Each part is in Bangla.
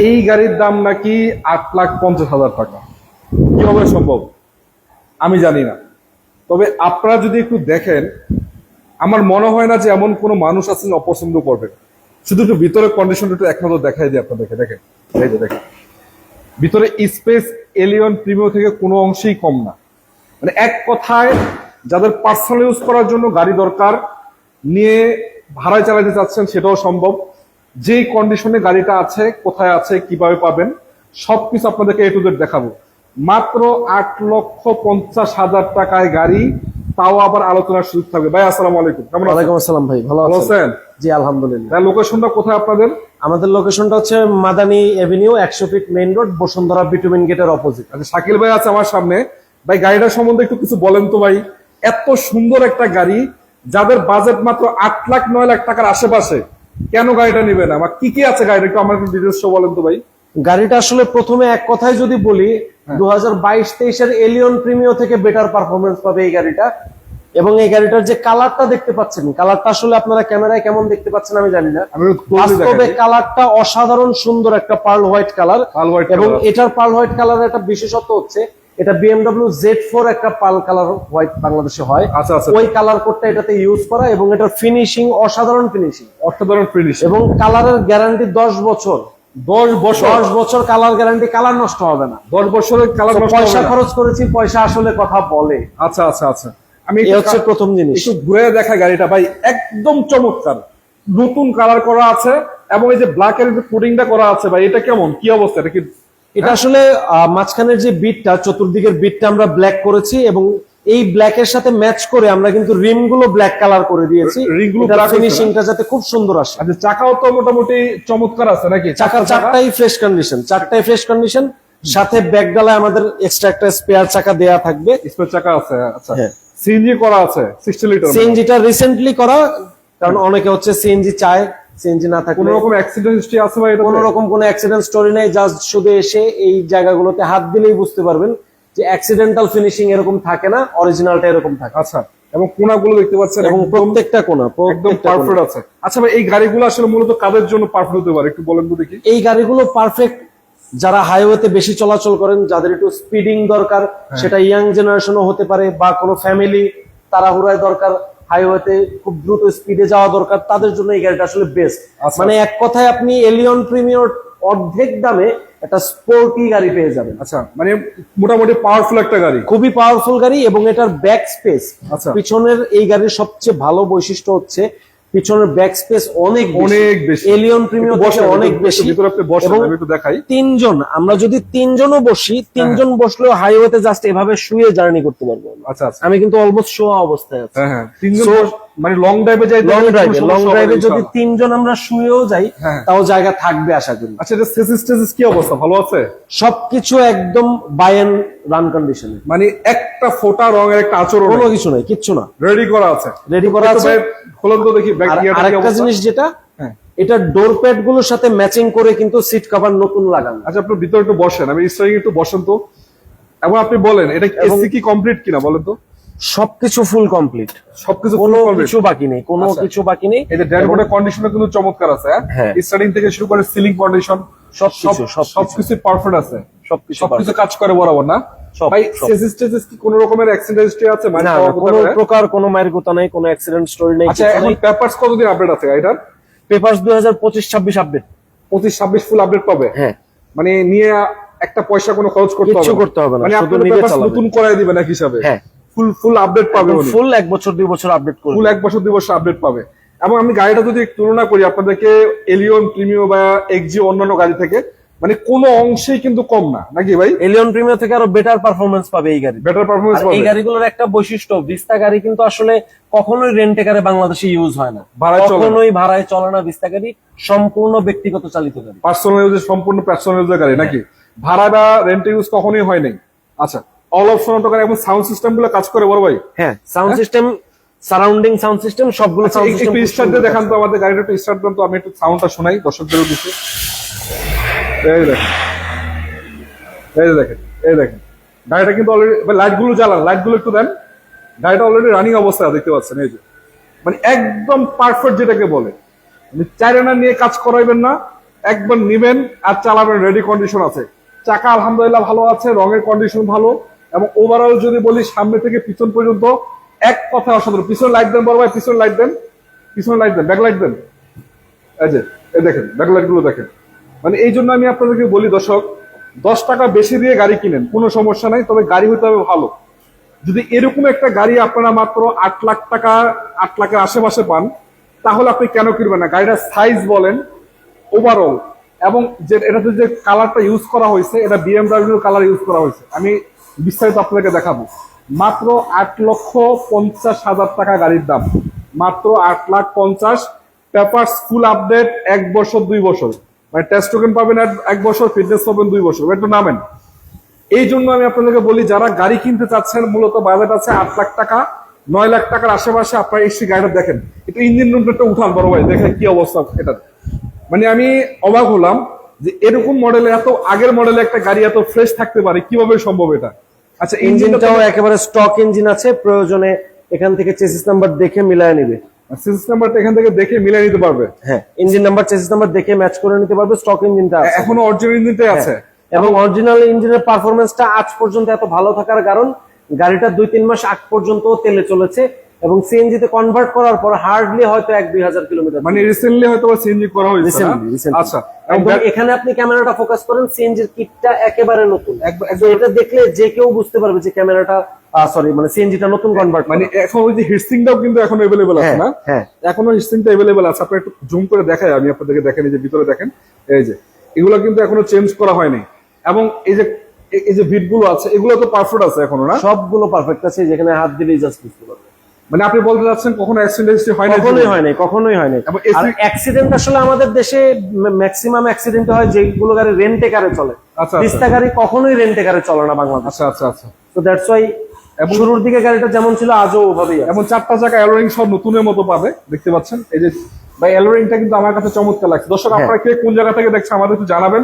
এই গাড়ির দাম নাকি 8,50,000 টাকা। কিভাবে সম্ভব আমি জানি না, তবে আপনারা যদি একটু দেখেন, আমার মনে হয় না যে এমন কোনো মানুষ আছেন অপছন্দ করবেন। শুধু একটু ভিতরে কন্ডিশনটা একটু এক নজর দেখাই দিই আপনাদেরকে। দেখেন, এই যে দেখেন, ভিতরে স্পেস এলিয়ন প্রিমিয়াম থেকে কোনো অংশেই কম না। মানে এক কথায় যাদের পার্সোনাল ইউজ করার জন্য গাড়ি দরকার, নিয়ে ভাড়ায় চালাতে চাচ্ছেন সেটাও সম্ভব। যেই কন্ডিশনে গাড়িটা আছে, কোথায় আছে, কিভাবে পাবেন, সবকিছু আপনাদেরকে এ টু জেড দেখাবো। মাত্র 8,50,000 টাকায় গাড়ি, তাও আবার আলোচনার সুযোগ থাকবে। ভাই আসসালামু আলাইকুম, কেমন আছেন? ওয়ালাইকুম আসসালাম ভাই, ভালো আছেন? জি আলহামদুলিল্লাহ। লোকেশনটা কোথায় আপনাদের? আমাদের লোকেশনটা হচ্ছে Madani avenue 100 feet main road, Bashundhara bitumen গেটের অপোজিট। আচ্ছা, শাকিল ভাই আছে আমার সামনে। ভাই গাড়িটার সম্বন্ধে একটু কিছু বলেন তো ভাই। এত সুন্দর একটা গাড়ি, যাদের বাজেট মাত্র 8,00,000-9,00,000 টাকার আশেপাশে, কেন গাড়িটা নেবেন? আমার কি কি আছে গাড়িটা একটু আমার ডিটেইলস বলেন তো ভাই। গাড়িটা আসলে প্রথমে এক কথায় যদি বলি, 2022-23 এলিয়ন প্রিমিও থেকে বেটার পারফরমেন্স পাবে এই গাড়িটা। এবং এই গাড়িটার যে কালারটা দেখতে পাচ্ছেন, কালারটা আসলে আপনারা ক্যামেরায় কেমন দেখতে পাচ্ছেন আমি জানি না, বাস্তবে কালারটা অসাধারণ সুন্দর একটা পার্ল হোয়াইট কালার। এবং এটার পার্ল হোয়াইট কালারের একটা বিশেষত্ব হচ্ছে, এটা BMW Z4 একটা পার্ল কালার হোয়াইট বাংলাদেশে হয়। আচ্ছা, ওই কালার কোডটা এটাতে ইউজ করা, এবং এটার ফিনিশিং অসাধারণ ফিনিশিং। এবং কালারের গ্যারান্টি 10 বছর। 10 বছর কালার গ্যারান্টি, কালার নষ্ট হবে না। 10 বছরের কালার নষ্ট হবে না। পয়সা খরচ করেছি, পয়সা আসলে কথা বলে। আচ্ছা আচ্ছা আচ্ছা, আমি এই হচ্ছে প্রথম জিনিস। একটু ঘুরে দেখা গাড়িটা ভাই, একদম চমৎকার, নতুন কালার করা আছে, এবং এই যে ব্ল্যাক এর কোটিংটা করা আছে ভাই, এটা কেমন, কি অবস্থা? এটা কি, এটা আসলে মাঝখানের যে বিটটা, চতুর্দিকের বিটটা আমরা ব্ল্যাক করেছি, এবং এই ব্ল্যাক এর সাথে ম্যাচ করে আমরা কিন্তু রিম গুলো ব্ল্যাক কালার করে দিয়েছি। ফিনিশিংটা যাতে খুব সুন্দর আসে। আচ্ছা, চাকাও তো মোটামুটি চমৎকার আছে নাকি? চারটাই ফ্রেশ কন্ডিশন, সাথে ব্যাক ডালায় আমাদের এক্সট্রা একটা স্পেয়ার চাকা দেয়া থাকবে। স্পেয়ার চাকা আছে, আচ্ছা। সিএনজি করা আছে 60 লিটার। সিএনজিটা রিসেন্টলি করা, কারণ অনেকে হচ্ছে সিএনজি চায়, সিএনজি না থাকে। কোনো রকম অ্যাক্সিডেন্ট হিস্ট্রি আছে ভাই? কোনো রকম কোনো অ্যাক্সিডেন্ট স্টোরি নাই, জাস্ট শুধু এসে এই জায়গাগুলোতে হাত দিলেই বুঝতে পারবেন যে অ্যাক্সিডেন্টাল ফিনিশিং এরকম থাকে না, অরিজিনালটা এরকম থাকে। আচ্ছা, এবং কোনাগুলো দেখতে পাচ্ছেন, এবং প্রত্যেকটা কোনা একদম পারফেক্ট আছে। আচ্ছা ভাই, এই গাড়িগুলো আসলে মূলত কাদের জন্য পারফেক্ট হতে পারে একটু বলেন তো দেখি। এই গাড়িগুলো পারফেক্ট যারা হাইওয়েতে বেশি চলাচল করেন, যাদের একটু স্পিডিং দরকার, সেটা ইয়াং জেনারেশনও হতে পারে, বা কোনো ফ্যামিলি তাড়াহুড়ায় দরকার, হাইওয়েতে খুব দ্রুত স্পিডে যাওয়া দরকার, তাদের জন্য এই গাড়িটা আসলে বেস্ট। মানে এক কথায় আপনি এলিয়ন প্রিমিয়র অর্ধেক দামে একটা স্পোর্টি গাড়ি পেয়ে যাবেন। আচ্ছা, মানে মোটামুটি পাওয়ারফুল একটা গাড়ি, খুবই পাওয়ারফুল গাড়ি। এবং এটার ব্যাক স্পেস, আচ্ছা, পিছনের এই গাড়ির সবচেয়ে ভালো বৈশিষ্ট্য হচ্ছে পিছনের ব্যাক স্পেস অনেক বেশি, এলিয়ন প্রিমিয়াম বসে অনেক বেশি। ভিতরে আপনি বসেন, আমি একটু দেখাই। তিনজন, আমরা যদি তিনজনও বসি, তিনজন বসলেও হাইওয়েতে জাস্ট এভাবে শুয়ে জার্নি করতে পারবো। আচ্ছা, আমি কিন্তু অলমোস্ট শোয়া অবস্থায় আছি। হ্যাঁ, তিনজন মানে লং ড্রাইভে যাই, লং ড্রাইভে যদি তিনজন আমরা শুয়েও যাই, তাও জায়গা থাকবে আশা করি। আচ্ছা, এটা সিস্টেম কি অবস্থা, ভালো আছে? সবকিছু একদম বাই এন্ড রান কন্ডিশনে, মানে একটা ফোটা রঙের একটা আচরণ, কোনো কিছু নাই, কিচ্ছু না, রেডি করা আছে। খোলন তো দেখি। আরেকটা জিনিস যেটা, এটা ডোর প্যাড গুলোর সাথে ম্যাচিং করে কিন্তু সিট কভার নতুন লাগানো। আচ্ছা, আপনি ভিতরে একটু বসেন, আমি স্টারিং একটু বসেন তো, এবং আপনি বলেন এটা এসি কি কমপ্লিট কিনা বলেন তো। সবকিছু ফুল কমপ্লিট, সবকিছু কোনো কিছু বাকি নেই, কোনো কিছু বাকি নেই। এই যে ড্যাশবোর্ডের কন্ডিশনও কিন্তু চমৎকার আছে। হ্যাঁ, স্টার্টিং থেকে শুরু করে সিলিং কন্ডিশন সবকিছু পারফেক্ট আছে। সবকিছু কাজ করে বরাবর না ভাই? সেসিস্টেস কি কোনো রকমের অ্যাক্সিডেন্ট হিস্ট্রি আছে? মানে কোনো প্রকার কোনো মায়ের কথা নাই, কোনো অ্যাক্সিডেন্ট স্টোরি নেই। আচ্ছা, এখন পেপারস কতদিন আপডেট আছে এটার? Papers 2025-26 update. 25-26 ফুল আপডেট পাবে। হ্যাঁ, মানে নিয়ে একটা পয়সা কোনো খরচ করতে হবে না, মানে আপনি পেপারস নতুন করায় দিবেন এক হিসাবে। হ্যাঁ, ফুল আপডেট পাবে, ফুল 1 বছর 2 বছর আপডেট করবে, ফুল 1 বছর 2 বছর আপডেট পাবে। এবং আমি গাড়িটা যদি তুলনা করি আপনাদেরকে এলিয়ন প্রিমিও বা এক্সজি অন্যান্য গাড়ি থেকে, মানে কোনো অংশেই কিন্তু কম না, নাকি ভাই? এলিয়ন প্রিমিও থেকে আরো বেটার পারফরমেন্স পাবে এই গাড়ি, বেটার পারফরমেন্স পাবে। এই গাড়িগুলোর একটা বৈশিষ্ট্য, ভিস্তা গাড়ি কিন্তু আসলে কখনোই রেন্টে কারে বাংলাদেশে ইউজ হয় না, কখনোই ভাড়ায় চলে না। ভিস্তা গাড়ি সম্পূর্ণ ব্যক্তিগত চালিত গাড়ি, পার্সোনাল ইউজে, সম্পূর্ণ পার্সোনাল ইউজের গাড়ি, নাকি? ভাড়া বা রেন্টে ইউজ কখনোই হয় নাই। আচ্ছা, অল অপশন অটো, এবং সাউন্ড সিস্টেম গুলো কাজ করে বড় ভাই? হ্যাঁ, sound system, surrounding sound system সবগুলো। একটু স্টার্ট দিয়ে দেখান তো আমাদের গাড়িটা, একটু স্টার্ট দেন তো, আমি একটু সাউন্ডটা শোনাই দর্শকদেরও দিচ্ছি। এই দেখেন, এই দেখেন গাড়িটা কিন্তু অলরেডি, লাইট গুলো জ্বালান, লাইট গুলো একটু দেন। গাড়িটা অলরেডি রানিং অবস্থায় দেখতে পাচ্ছেন। এই যে মানে একদম পারফেক্ট, যেটাকে বলে, চাইনা নিয়ে কাজ করাইবেন না, একবার নিবেন আর চালাবেন, রেডি কন্ডিশন আছে। চাকা আলহামদুলিল্লাহ ভালো আছে, রঙের কন্ডিশন ভালো, এবং ওভারঅল যদি বলি সামনে থেকে পিছন পর্যন্ত এক কথা অসাধারণ। পিছনে লাইট দেন বড় ভাই, পিছনে লাইট দেন, পিছনে লাইট দেন, ব্যাক লাইট দেন, এই যে এই দেখেন ব্যাক লাইট গুলো দেখেন। মানে এই জন্য আমি আপনাদেরকে বলি দর্শক, 10 টাকা বেশি দিয়ে গাড়ি কিনেন কোনো সমস্যা নাই, তবে গাড়ি হতে হবে ভালো। যদি এরকম একটা গাড়ি আপনারা মাত্র 8 লাখ টাকা, 8 লাখের আশেপাশে পান, তাহলে আপনি কেন কিনবেন না? গাড়িটার সাইজ বলেন, ওভারঅল, এবং যে এটাতে যে কালারটা ইউজ করা হয়েছে, এটা বিএমডব্লিউ কালার ইউজ করা হয়েছে। আমি বিস্তারিত আপনাদেরকে দেখাবো। মাত্র 8,50,000 টাকা গাড়ির দাম, মাত্র 8,50,000। পেপারস ফুল আপডেট, 1 বছর 2 বছর, মানে টেস্ট টোকেন পাবেন 1 বছর, ফিটনেস পাবেন 2 বছর। একটু নামেন। এই জন্য আমি আপনাদেরকে বলি, যারা গাড়ি কিনতে চাচ্ছেন, মূলত বাজেট আছে 8 লাখ টাকা, 9 লাখ টাকার আশেপাশে, আপনারা এসে গাড়িটা দেখেন। একটু ইঞ্জিন রুমটা উঠান বড় ভাই, দেখেন কি অবস্থা এটা। মানে আমি অবাক হলাম যে এরকম মডেলে, এত আগের মডেলে একটা গাড়ি এত ফ্রেশ থাকতে পারে, কিভাবে সম্ভব এটা? আচ্ছা, ইঞ্জিনটাও একেবারে স্টক ইঞ্জিন আছে, প্রয়োজনে এখান থেকে চেসিস নাম্বার দেখে মিলায় নিবে। সিরিজ নাম্বারটা এখান থেকে দেখে মিলিয়ে নিতে পারবে। হ্যাঁ, ইঞ্জিন নাম্বার চেসিস নাম্বার দেখে ম্যাচ করে নিতে পারবে। স্টক ইঞ্জিনটা আছে এখনো অরিজিনাল ইঞ্জিনটাই আছে, এবং অরিজিনাল ইঞ্জিনের পারফরমেন্সটা আজ পর্যন্ত এত ভালো থাকার কারণ গাড়িটা 2-3 মাস আগ পর্যন্ত তেলে চলেছে, এবং সিএনজি তে কনভার্ট করার পর হার্ডলি হয়তো 1-2 হাজার কিলোমিটার। মানে রিসেন্টলি হয়তো সিএনজি করা হয়েছে না? আচ্ছা, এবং এখানে আপনি ক্যামেরাটা ফোকাস করেন, সিএনজির কিটটা একেবারে নতুন। এটা দেখলে যে কেউ বুঝতে পারবে যে ক্যামেরাটা মানে সিএনজিটা নতুন কনভার্ট। মানে এখন ওই যে হিটসিংটাও কিন্তু এখন अवेलेबल আছে না? হ্যাঁ, এখনো হিটসিংটা अवेलेबल আছে। আপনি একটু জুম করে দেখাই, আমি আপনাদেরকে দেখেন, এই যে ভিতরে দেখেন, এই যে এগুলো কিন্তু এখনো চেঞ্জ করা হয়নি। এবং এই যে ভিট গুলো আছে, এগুলো তো পারফেক্ট আছে এখনো না? সবগুলো পারফেক্ট আছে, যেখানে হাত দিলেই জাস্ট বুঝতে পারবে। মানে আপনি বলতে চাচ্ছেন কখনো অ্যাক্সিডেন্ট হয় না? কখনোই হয় নাই। আর অ্যাক্সিডেন্ট আসলে আমাদের দেশে ম্যাক্সিমাম অ্যাক্সিডেন্ট হয় যেগুলো গাড়ি রেন্টে কারে চলে। আচ্ছা, তিস্তা গাড়ি কখনোই রেন্টে কারে চলে না বাংলাদেশে। আচ্ছা আচ্ছা আচ্ছা। তো দ্যাটস ওয়াই শুরুর দিকে গাড়িটা যেমন ছিল আজও ওভাবেই আছে। এবং 4টা চাকা অ্যালোরিং সব নতুনের মতো পাবে, দেখতে পাচ্ছেন। এই যে ভাই, অ্যালোরিংটা কিন্তু আমার কাছে চমৎকার লাগছে। দর্শক, আপনারা কে কোন জায়গা থেকে দেখছেন আমাদের একটু জানাবেন,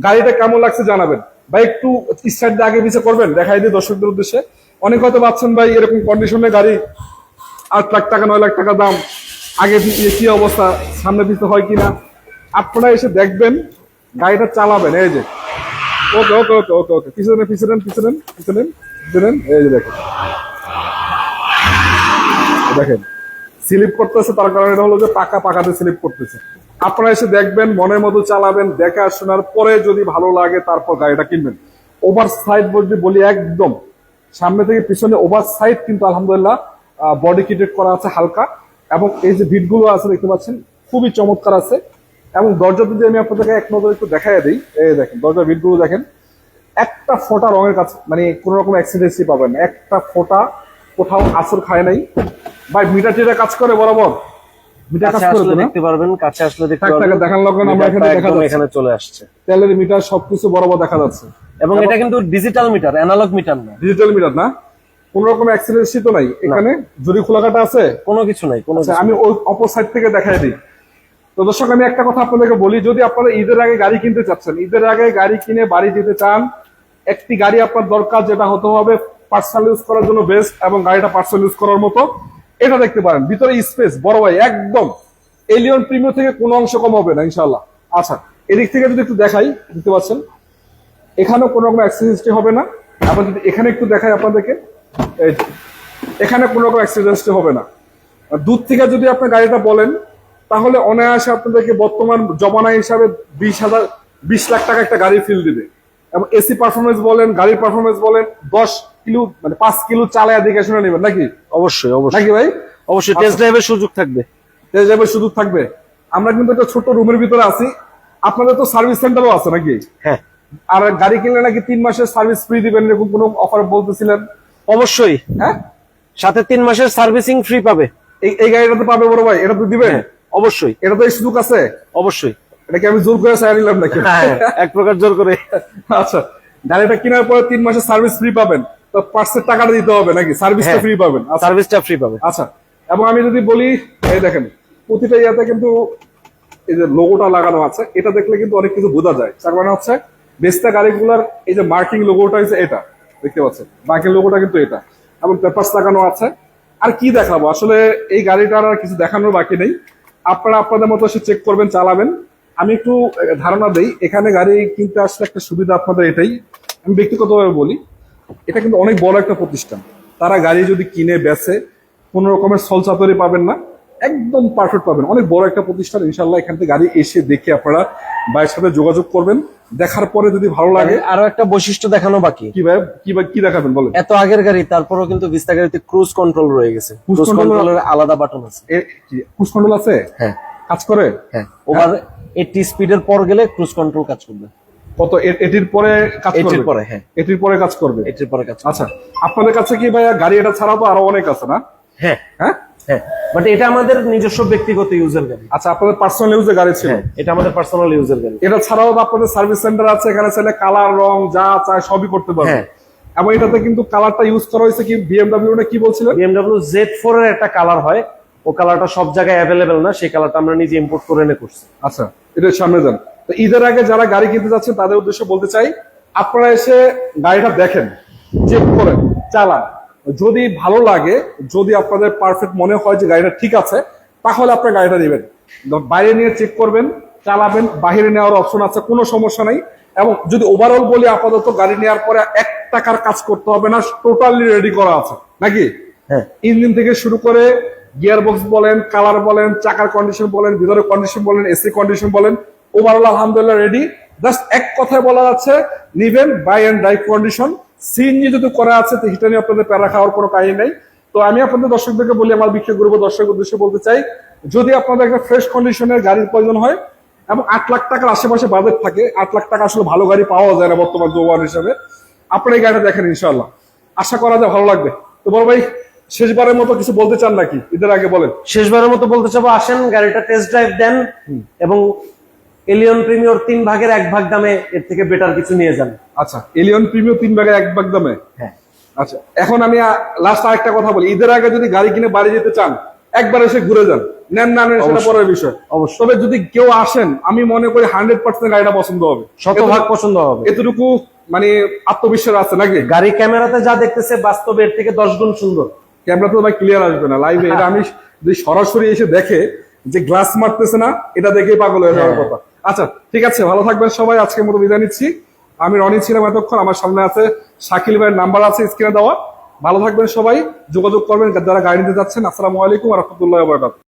গাড়িটা কেমন লাগছে জানাবেন ভাই। একটু স্টার্ট দিয়ে আগে পিছিয়ে করবেন, দেখাই দিই দর্শকদের উদ্দেশ্যে। অনেক হয়তো ভাবছেন ভাই, এরকম কন্ডিশনের গাড়ি 8 লাখ টাকা 9 লাখ টাকা দাম, আগে পিছিয়ে কি অবস্থা, সামনে পিছিয়ে হয় কিনা, আপনারা এসে দেখবেন, গাড়িটা চালাবেন। এই যে ওকে ওকে ওকে ওকে ওকে, পিছনে পিছনে পিছনে পিছনে পিছনে, এই যে দেখেন দেখেন স্লিপ করতেছে, তার কারণে এটা হলো যে পাকাতে স্লিপ করতেছে। আপনারা এসে দেখবেন, মনের মতো চালাবেন, দেখা শোনার পরে যদি ভালো লাগে তারপর গাড়িটা কিনবেন। ওভার সাইড বলি একদম সামনে থেকে পিছনে ওভার সাইড কিন্তু আলহামদুলিল্লাহ বডি কিটেড করা আছে হালকা, এবং এই যে ভিট গুলো আছে দেখতে পাচ্ছেন খুবই চমৎকার আছে। এবং দরজা যদি আমি আপনাদেরকে এক নজরে একটু দেখাই দিই, এই দেখেন দরজার ভিট গুলো দেখেন, একটা ফোঁটা রঙের কাছে মানে কোন রকম অ্যাক্সিডেন্সি পাবেন না, একটা ফোঁটা কোথাও আসর খায় নাই। ভাই মিটার টিটা কাজ করে বরাবর, মিটার কাজ করে না? দেখতে পারবেন, কাছে আসলে দেখতে টাকা পারবেন। দেখান লগন আমরা এখানে দেখা যাচ্ছে, এখানে চলে আসছে তেলের মিটার সবকিছু বরাবর দেখা যাচ্ছে। এবং এটা কিন্তু ডিজিটাল মিটার, অ্যানালগ মিটার না, ডিজিটাল মিটার না? কোন রকম অ্যাক্সিডেন্সি তো নাই এখানে? যদি খোলাকাটা আছে? কোনো কিছু নাই, কোনো আচ্ছা, আমি ওই অপর সাইড থেকে দেখাই দিই। তো দর্শক, আমি একটা কথা আপনাদেরকে বলি, যদি আপনারা ঈদের আগে গাড়ি কিনতে চাচ্ছেন, ঈদের আগে গাড়ি কিনে বাড়ি যেতে চান, একটি গাড়ি আপনার দরকার যেটা হতে হবে পার্সোনাল ইউজ করার জন্য বেস্ট, এবং গাড়িটা পার্সোনাল ইউজ করার মতো, এটা দেখতে পারেন। ভিতরে স্পেস বড় ভাই একদম এলিয়ন প্রিমিয়াম থেকে কোনো অংশ কম হবে না ইনশাআল্লাহ। আচ্ছা, এদিক থেকে যদি একটু দেখাই, দেখতে পাচ্ছেন এখানেও কোনো রকম অ্যাক্সিডেন্ট হবে না। আবার যদি এখানে একটু দেখাই আপনাদেরকে, এই যে এখানে কোনো রকম অ্যাক্সিডেন্ট হবে না। আর দূর থেকে যদি আপনি গাড়িটা বলেন, তাহলে অনায়াসে আপনাদেরকে বর্তমান জমানা হিসাবে 20 লাখ টাকা একটা গাড়ি ফিল দিবে। এবং এসি পারফরমেন্স বলেন, গাড়ির পারফরমেন্স বলেন, 10 কিলো মানে 5 কিলো চালায় দিকে শুনে নেবেন নাকি? অবশ্যই নাকি ভাই? অবশ্যই টেস্ট ড্রাইভের সুযোগ থাকবে, টেস্ট ড্রাইভের সুযোগ থাকবে। আমরা কিন্তু একটা ছোট রুমের ভিতরে আছি, আপনাদের তো সার্ভিস সেন্টারও আছে নাকি? হ্যাঁ। আর গাড়ি কিনলে নাকি 3 মাসের সার্ভিস ফ্রি দিবেন, এরকম কোনো অফার বলতেছিলেন? অবশ্যই, হ্যাঁ, সাথে 3 মাসের সার্ভিসিং ফ্রি পাবে। এই গাড়িটা তো পাবে বড় ভাই, এটা তো দিবেন? অবশ্যই, এটা তো এই সুযোগ আছে। অবশ্যই। এটা কি আমি জোর করে চাই নিলাম নাকি? এক প্রকার জোর করে। আচ্ছা, গাড়িটা কেনার পরে 3 মাসের সার্ভিস ফ্রি পাবেন, তো পার্সের টাকাটা দিতে হবে নাকি? সার্ভিসটা ফ্রি পাবেন? সার্ভিসটা ফ্রি পাবে। আচ্ছা, এবং আমি যদি বলি, এই দেখেন প্রতিটা ইয়াতে কিন্তু এই যে লোগোটা লাগানো আছে, এটা দেখলে কিন্তু অনেক কিছু বোঝা যায়। তার মানে হচ্ছে বেস্তা গাড়িগুলার এই যে মার্কিং লোগোটা হচ্ছে এটা, দেখতে পাচ্ছেন মার্কিং লোগোটা কিন্তু এটা, এবং পেপারস লাগানো আছে। আর কি দেখাবো আসলে, এই গাড়িটার আর কিছু দেখানোর বাকি নেই। আপনারা আপনাদের মতো এসে চেক করবেন, চালাবেন, আমি একটু ধারণা দেই, এখানে গাড়ি কিনতে আসলে একটা সুবিধা আপনাদের এটাই, আমি ব্যক্তিগতভাবে বলি, এটা কিন্তু অনেক বড় একটা প্রতিষ্ঠান। তারা গাড়ি যদি কিনে বেচে কোনো রকমের ছলচাতুরি পাবেন না, একদম পারফেক্ট পাবেন। অনেক বড় একটা প্রতিষ্ঠান, ইনশাল্লাহ এখান থেকে গাড়ি এসে দেখে আপনারা ভাইয়ের সাথে যোগাযোগ করবেন, দেখার পরে যদি ভালো লাগে। আরো একটা বৈশিষ্ট্য দেখানো বাকি। কি ভাই, কি দেখাবেন বলেন? এত আগের গাড়ি, তারপরও কিন্তু ভিস্তা গাড়িতে ক্রুজ কন্ট্রোল রয়ে গেছে। Cruise ক্রুজ control- কন্ট্রোলের আলাদা বাটন আছে। ক্রুজ কন্ট্রোল আছে, হ্যাঁ কাজ করে? হ্যাঁ, ওভার 80 স্পিডের পর গেলে ক্রুজ কন্ট্রোল কাজ করবে। কত এটির পরে কাজ করবে? এটির পরে, হ্যাঁ, এটির পরে কাজ করবে। এটির পরে কাজ করবে। আচ্ছা, আপনাদের কাছে কি ভাইয়া গাড়ি এটা ছাড়াও তো আরো অনেক আছে না? হ্যাঁ হ্যাঁ, হ্যাঁ, বাট এটা আমাদের নিজস্ব ব্যক্তিগত ইউজের গাড়ি। আচ্ছা, আপনাদের পার্সোনাল ইউজে গাড়ি ছিল? হ্যাঁ, এটা আমাদের পার্সোনাল ইউজের গাড়ি। এটা ছাড়াও তো আপনাদের সার্ভিস সেন্টার আছে, এখানে চাইলে কালার রং যা চায় সবই করতে পারবে। হ্যাঁ। এবং এটাতে কিন্তু কালারটা ইউজ করা হয়েছে কি বিএমডব্লিউ না কি বলছিলেন? BMW Z4 এর একটা কালার হয়, ও কালারটা সব জায়গায় অ্যাভেলেবেল না, সেই কালারটা আমরা নিজে ইম্পোর্ট করে এনে করছি। আচ্ছা, এটা সামনে যান। তো ঈদের আগে যারা গাড়ি কিনতে যাচ্ছেন তাদের উদ্দেশ্যে বলতে চাই, আপনারা এসে গাড়িটা দেখেন, চেক করেন, চালান। যদি ভালো লাগে, যদি আপনাদের পারফেক্ট মনে হয় যে গাড়িটা ঠিক আছে, তাহলে আপনার গাড়িটা নেবেন। বাইরে নিয়ে চেক করবেন, চালাবেন, বাইরে নেওয়ার অপশন আছে, কোনো সমস্যা নাই। এবং যদি ওভারঅল বলি, আপাতত গাড়ি নেওয়ার পরে 1 টাকার কাজ করতে হবে না, টোটালি রেডি করা আছে নাকি? হ্যাঁ, ইঞ্জিন থেকে শুরু করে গিয়ার বক্স বলেন, কালার বলেন, চাকার কন্ডিশন বলেন, ভিতরের কন্ডিশন বলেন, এসি কন্ডিশন বলেন, ওভারঅল আলহামদুলিল্লাহ রেডি। জাস্ট এক কথায় বলা যাচ্ছে, নিবেন buy and drive condition. CNG যদি করা আছে তো সেটা নিয়ে আপনাদের প্যারা খাওয়ার কোনো কাহিনী নেই। তো আমি আপনাদের দর্শকদেরকে বলি, আমার বিক্রয় গ্রুপ দর্শক উদ্দেশ্যে বলতে চাই, যদি আপনাদের একটা ফ্রেশ কন্ডিশনের গাড়ির প্রয়োজন হয় এবং 8 লাখ টাকার আশেপাশে বাজেট থাকে, 8 লাখ টাকা আসলে ভালো গাড়ি পাওয়া যায় না বর্তমান যৌবন হিসাবে, আপনারা এই গাড়িটা দেখেন, ইনশাআল্লাহ আশা করা যায় ভালো লাগবে। তো বড় ভাই, শেষবারের মতো কিছু বলতে চান নাকি ঈদের আগে? বলেন। শেষবারের মতো বলতে চাবো, আসেন গাড়িটা টেস্ট ড্রাইভ দেন এবং এলিয়ন প্রিমিয়র 3 ভাগের 1 ভাগ দামে এর থেকে বেটার কিছু নিয়ে যান। আচ্ছা, এলিয়ন প্রিমিয়াম 3 ভাগের 1 ভাগ দামে। হ্যাঁ, আচ্ছা, এখন আমি লাস্ট আরেকটা কথা বলি, ঈদের আগে যদি গাড়ি কিনে বাড়ি যেতে চান, একবার এসে ঘুরে যান, নেন না নেন সেটা পরের বিষয়। অবশ্যই। তবে যদি কেউ আসেন, আমি মনে করি 100% গাড়িটা পছন্দ হবে, 100% পছন্দ হবে। এতটুকু মানে আত্মবিশ্বাস আছে নাকি? গাড়ি ক্যামেরাতে যা দেখতেছে, বাস্তবে এর থেকে 10 গুণ সুন্দর। ক্যামেরা তো ভাই ক্লিয়ার আসবে না লাইভে, এটা আমি যদি সরাসরি এসে দেখে যে গ্লাস মারতেছে না, এটা দেখেই পাগল হয়ে যাওয়ার কথা। আচ্ছা, ঠিক আছে, ভালো থাকবেন সবাই, আজকের মতো বিদায় নিচ্ছি। আমি রনি ছিলাম এতক্ষণ, আমার সামনে আছে শাকিল ভাইয়ের নাম্বার আছে স্ক্রিনে দেওয়া। ভালো থাকবেন সবাই, যোগাযোগ করবেন যারা গাড়ি নিতে যাচ্ছেন। আসসালামু আলাইকুম ওয়া রাহমাতুল্লাহি ওয়া বারাকাতুহু।